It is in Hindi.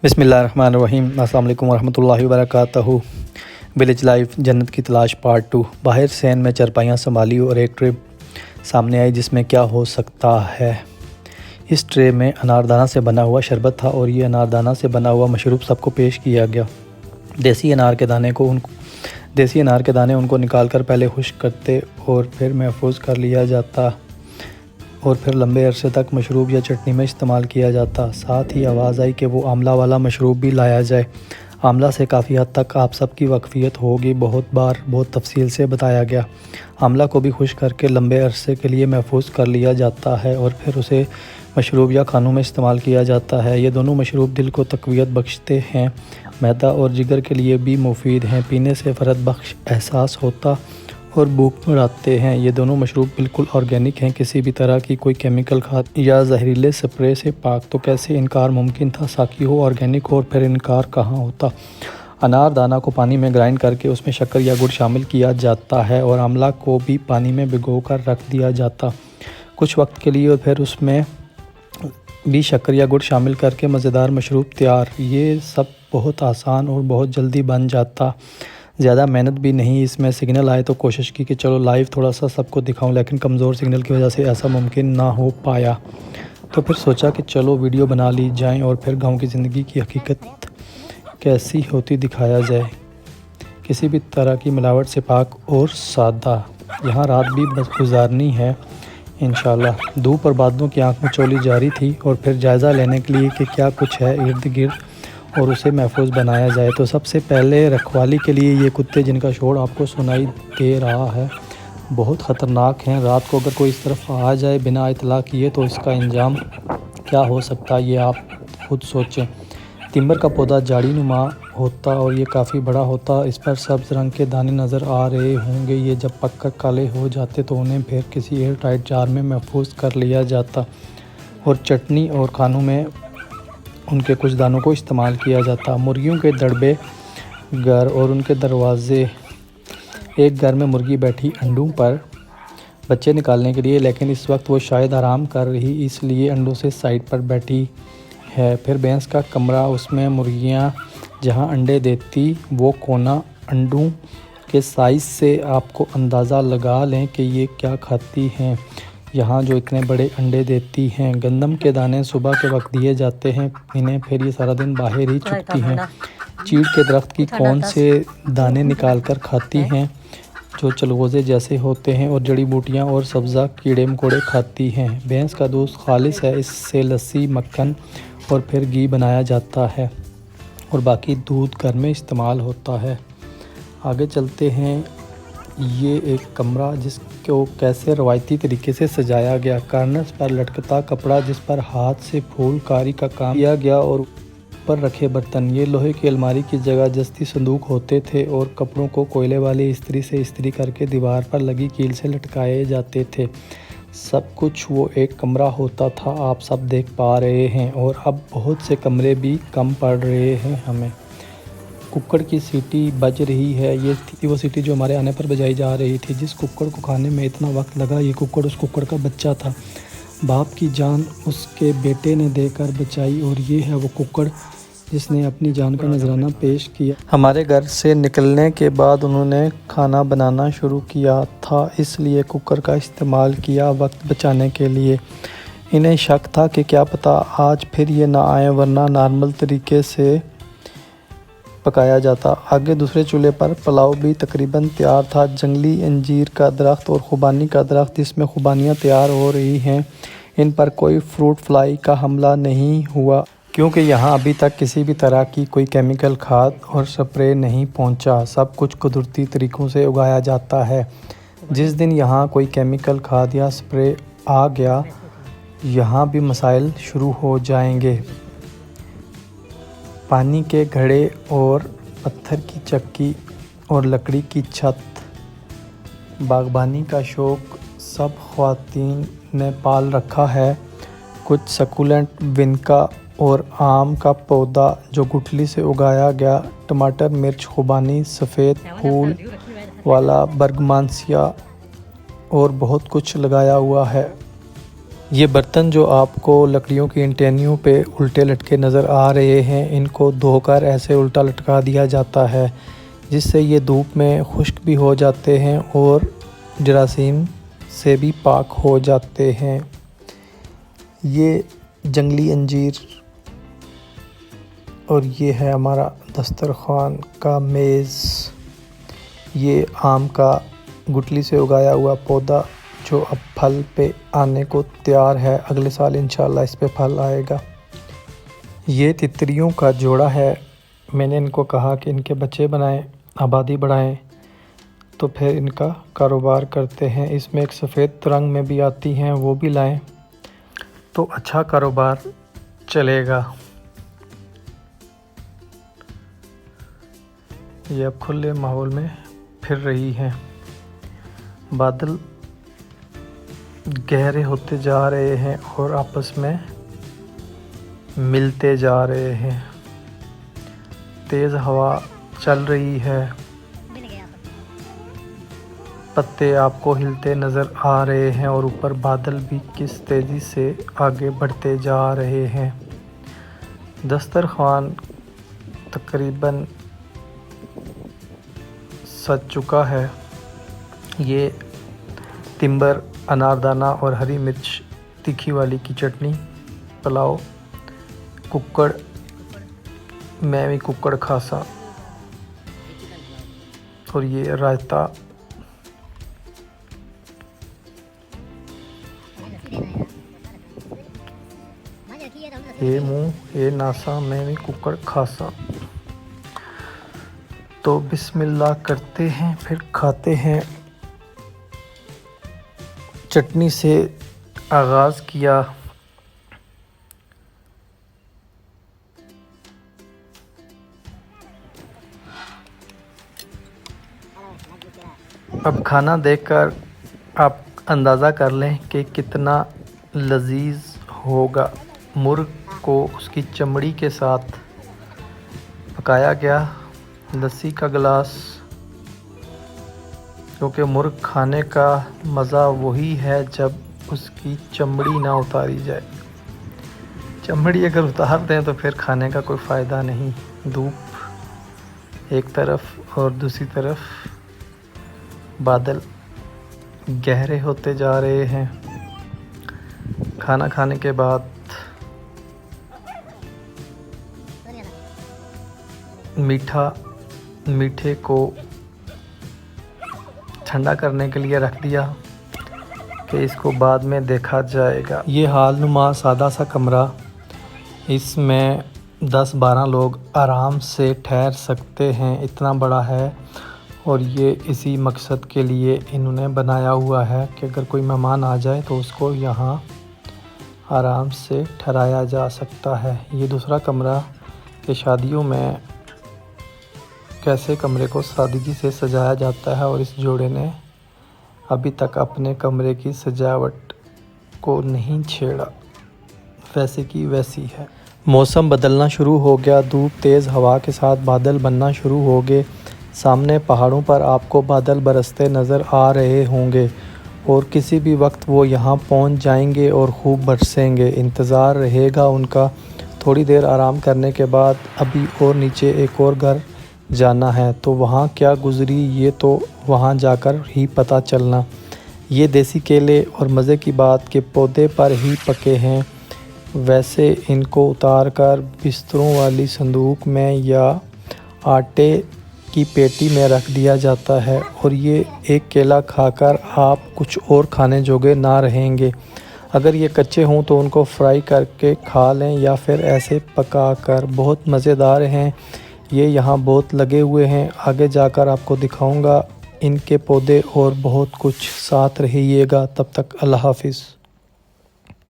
बिस्मिल्लाहिर्रहमानिर्रहीम। अस्सलाम वालेकुम रहमतुल्लाहि व बरकातहू। विलेज लाइफ जन्नत की तलाश पार्ट 2। बाहर सैन में चरपाइयाँ संभाली और एक ट्रे सामने आई जिसमें क्या हो सकता है। इस ट्रे में अनारदाना से बना हुआ शरबत था और ये अनारदाना से बना हुआ मशरूब सबको पेश किया गया। देसी अनार के दाने उनको निकाल कर पहले खुश्क करते और फिर महफूज कर लिया जाता और फिर लंबे अरसे तक मशरूब या चटनी में इस्तेमाल किया जाता। साथ ही आवाज़ आई कि वो आंवला वाला मशरूब भी लाया जाए। आंवला से काफ़ी हद तक आप सबकी वाकफ़ियत होगी, बहुत बार बहुत तफसील से बताया गया। आंवला को भी खुश्क करके लंबे अरसे के लिए महफूज कर लिया जाता है और फिर उसे मशरूब या खानों में इस्तेमाल किया जाता है। ये दोनों मशरूब दिल को तक़वियत बख्शते हैं, मैदा और जिगर के लिए भी मुफीद हैं। पीने से फ़रत बख्श एहसास होता और भूख बढ़ाते हैं। ये दोनों मशरूब बिल्कुल ऑर्गेनिक हैं, किसी भी तरह की कोई केमिकल खाद या जहरीले स्प्रे से पाक। तो कैसे इनकार मुमकिन था? साकी हो ऑर्गेनिक हो और फिर इनकार कहाँ होता। अनार दाना को पानी में ग्राइंड करके उसमें शक्कर या गुड़ शामिल किया जाता है और आंवला को भी पानी में भिगो कर रख दिया जाता कुछ वक्त के लिए और फिर उसमें भी शक्कर या गुड़ शामिल करके मज़ेदार मशरूब तैयार। ये सब बहुत आसान और बहुत जल्दी बन जाता, ज़्यादा मेहनत भी नहीं। इसमें सिग्नल आए तो कोशिश की कि चलो लाइव थोड़ा सा सबको दिखाऊं, लेकिन कमज़ोर सिग्नल की वजह से ऐसा मुमकिन ना हो पाया। तो फिर सोचा कि चलो वीडियो बना ली जाए और फिर गांव की ज़िंदगी की हकीकत कैसी होती दिखाया जाए, किसी भी तरह की मिलावट से पाक और सादा। यहाँ रात भी बस गुजारनी है इंशाल्लाह। धूप और बादलों की आंख में चोली जारी थी और फिर जायज़ा लेने के लिए कि क्या कुछ है इर्द गिर्द और उसे महफूज बनाया जाए। तो सबसे पहले रखवाली के लिए ये कुत्ते जिनका शोर आपको सुनाई दे रहा है बहुत ख़तरनाक हैं। रात को अगर कोई इस तरफ आ जाए बिना इतला किए तो इसका इंजाम क्या हो सकता है, ये आप खुद सोचें। तिम्बर का पौधा जाड़ी नुमा होता और ये काफ़ी बड़ा होता। इस पर सब्ज़ रंग के दाने नज़र आ रहे होंगे। ये जब पक कर काले हो जाते तो उन्हें फिर किसी एयर टाइट जार में महफूज कर लिया जाता और चटनी और खानों में उनके कुछ दानों को इस्तेमाल किया जाता। मुर्गियों के दड़बे घर और उनके दरवाज़े। एक घर में मुर्गी बैठी अंडों पर बच्चे निकालने के लिए, लेकिन इस वक्त वो शायद आराम कर रही इसलिए अंडों से साइड पर बैठी है। फिर भैंस का कमरा, उसमें मुर्गियां जहां अंडे देती वो कोना। अंडों के साइज़ से आपको अंदाज़ा लगा लें कि ये क्या खाती हैं यहाँ जो इतने बड़े अंडे देती हैं। गंदम के दाने सुबह के वक्त दिए जाते हैं इन्हें, फिर ये सारा दिन बाहर ही छुपती हैं। चीड़ के दरख्त की कौन से दाने निकाल कर खाती हैं जो चलगोज़े जैसे होते हैं और जड़ी बूटियाँ और सब्ज़ा कीड़े मकोड़े खाती हैं। भैंस का दूध खालिस है, इससे लस्सी, मक्खन और फिर घी बनाया जाता है और बाकी दूध घर में इस्तेमाल होता है। आगे चलते हैं। ये एक कमरा जिसको कैसे रवायती तरीके से सजाया गया। कार्नर्स पर लटकता कपड़ा जिस पर हाथ से फूलकारी का काम किया गया और ऊपर रखे बर्तन। ये लोहे की अलमारी की जगह जस्ती संदूक होते थे और कपड़ों को कोयले वाली इस्त्री से इस्त्री करके दीवार पर लगी कील से लटकाए जाते थे। सब कुछ वो एक कमरा होता था, आप सब देख पा रहे हैं। और अब बहुत से कमरे भी कम पड़ रहे हैं हमें। कुक्कड़ की सीटी बज रही है। ये थी वो सीटी जो हमारे आने पर बजाई जा रही थी। जिस कुक्कड़ को खाने में इतना वक्त लगा, ये कुक्कड़ उस कुक्कड़ का बच्चा था। बाप की जान उसके बेटे ने देकर बचाई और ये है वो कुक्कड़ जिसने अपनी जान का नजराना पेश किया। हमारे घर से निकलने के बाद उन्होंने खाना बनाना शुरू किया था, इसलिए कुकर का इस्तेमाल किया वक्त बचाने के लिए। इन्हें शक था कि क्या पता आज फिर ये ना आए, वरना नॉर्मल तरीके से पकाया जाता। आगे दूसरे चूल्हे पर पुलाव भी तकरीबन तैयार था। जंगली अंजीर का दरख्त और खुबानी का दरख्त जिसमें खुबानियाँ तैयार हो रही हैं, इन पर कोई फ्रूट फ्लाई का हमला नहीं हुआ क्योंकि यहाँ अभी तक किसी भी तरह की कोई केमिकल खाद और स्प्रे नहीं पहुँचा। सब कुछ कुदरती तरीक़ों से उगाया जाता है। जिस दिन यहाँ कोई केमिकल खाद या स्प्रे आ गया, यहाँ भी मसाइल शुरू हो जाएंगे। पानी के घड़े और पत्थर की चक्की और लकड़ी की छत। बागबानी का शौक़ सब ख़वातीन ने पाल रखा है। कुछ सकुलेंट, विनका और आम का पौधा जो गुठली से उगाया गया। टमाटर, मिर्च, खुबानी, सफ़ेद फूल वाला बर्गमानसिया और बहुत कुछ लगाया हुआ है। ये बर्तन जो आपको लकड़ियों की एंटेनियों पे उल्टे लटके नज़र आ रहे हैं, इनको धोकर ऐसे उल्टा लटका दिया जाता है, जिससे ये धूप में खुश्क भी हो जाते हैं और जरासीम से भी पाक हो जाते हैं। ये जंगली अंजीर और ये है हमारा दस्तरखान का मेज़। ये आम का गुठली से उगाया हुआ पौधा जो अब फल पे आने को तैयार है। अगले साल इंशाल्लाह इस पे फल आएगा। ये तितलियों का जोड़ा है। मैंने इनको कहा कि इनके बच्चे बनाएं, आबादी बढ़ाएं, तो फिर इनका कारोबार करते हैं। इसमें एक सफ़ेद रंग में भी आती हैं, वो भी लाएं तो अच्छा कारोबार चलेगा। ये अब खुले माहौल में फिर रही हैं। बादल गहरे होते जा रहे हैं और आपस में मिलते जा रहे हैं। तेज़ हवा चल रही है। पत्ते आपको हिलते नज़र आ रहे हैं और ऊपर बादल भी किस तेज़ी से आगे बढ़ते जा रहे हैं। दस्तरखान तकरीबन सज चुका है। ये तिम्बर, अनारदाना और हरी मिर्च तीखी वाली की चटनी, पुलाव, कुक्कड़, मैं भी कुक्कड़ खासा, और ये रायता। ये मुंह, ये नासा, मैं भी कुक्कड़ खासा। तो बिस्मिल्लाह करते हैं, फिर खाते हैं। चटनी से आगाज़ किया। अब खाना देखकर आप अंदाज़ा कर लें कि कितना लजीज होगा। मुर्ग को उसकी चमड़ी के साथ पकाया गया। लस्सी का गिलास, क्योंकि मुर्ग खाने का मज़ा वही है जब उसकी चमड़ी ना उतारी जाए। चमड़ी अगर उतार दें तो फिर खाने का कोई फ़ायदा नहीं। धूप एक तरफ और दूसरी तरफ बादल गहरे होते जा रहे हैं। खाना खाने के बाद मीठे को ठंडा करने के लिए रख दिया कि इसको बाद में देखा जाएगा। ये हाल नुमा सादा सा कमरा, इसमें 10-12 लोग आराम से ठहर सकते हैं, इतना बड़ा है। और ये इसी मकसद के लिए इन्होंने बनाया हुआ है कि अगर कोई मेहमान आ जाए तो उसको यहाँ आराम से ठहराया जा सकता है। ये दूसरा कमरा कि शादियों में कैसे कमरे को सादगी से सजाया जाता है, और इस जोड़े ने अभी तक अपने कमरे की सजावट को नहीं छेड़ा, वैसे की वैसी है। मौसम बदलना शुरू हो गया। धूप तेज़ हवा के साथ बादल बनना शुरू हो गए। सामने पहाड़ों पर आपको बादल बरसते नज़र आ रहे होंगे और किसी भी वक्त वो यहाँ पहुँच जाएंगे और खूब बरसेंगे। इंतज़ार रहेगा उनका। थोड़ी देर आराम करने के बाद अभी और नीचे एक और घर जाना है, तो वहाँ क्या गुज़री ये तो वहाँ जाकर ही पता चलना। ये देसी केले और मज़े की बात के पौधे पर ही पके हैं। वैसे इनको उतार कर बिस्तरों वाली संदूक में या आटे की पेटी में रख दिया जाता है, और ये एक केला खाकर आप कुछ और खाने जोगे ना रहेंगे। अगर ये कच्चे हों तो उनको फ्राई करके खा लें या फिर ऐसे पकाकर। बहुत मज़ेदार हैं ये। यहाँ बहुत लगे हुए हैं। आगे जाकर आपको दिखाऊंगा इनके पौधे और बहुत कुछ। साथ रहिएगा। तब तक अल्लाह हाफिज़।